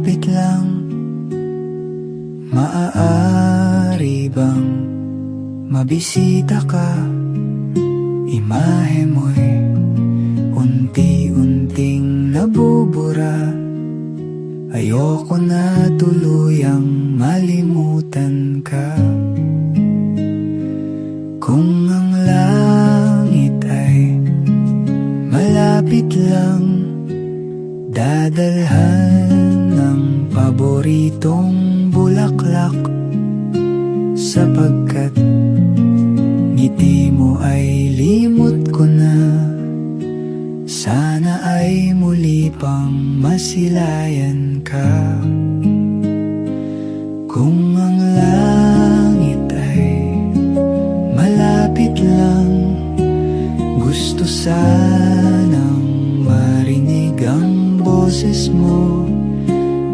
malapit lang, maaari bang mabisita ka? Imahe mo'y unti-unting nabubura. Ayoko na tuluyang malimutan ka. Kung ang langit ay malapit lang, dadalhan ng paboritong bulaklak. Sapagkat ngiti mo ay limot ko na, sana ay muli pang masilayan ka. Kung ang langit ay malapit lang, gusto sanang marinig ang boses mo.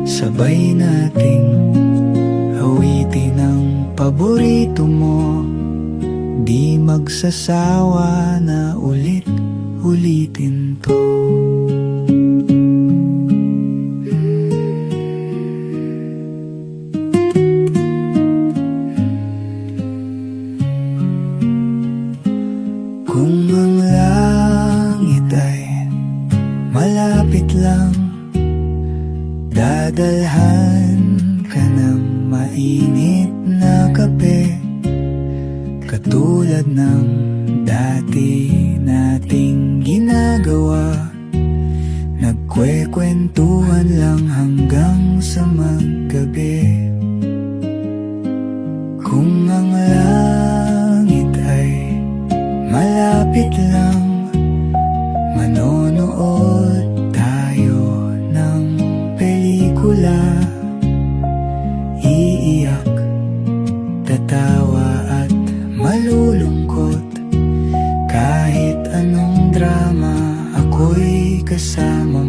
Sabay nating awitin ang paborito mo, di magsasawa na ulit-ulitin to. Kung ang langit ay malapit lang, dadalhan ka ng mainit na kape, katulad ng dati nating ginagawa. Nagkwekwentuhan lang hanggang sa maggabi. Kung ang langit ay malapit lang, manonood tayo ng pelikula. Iiyak, tatawa at malulungkot. Kahit anong drama, ako'y kasama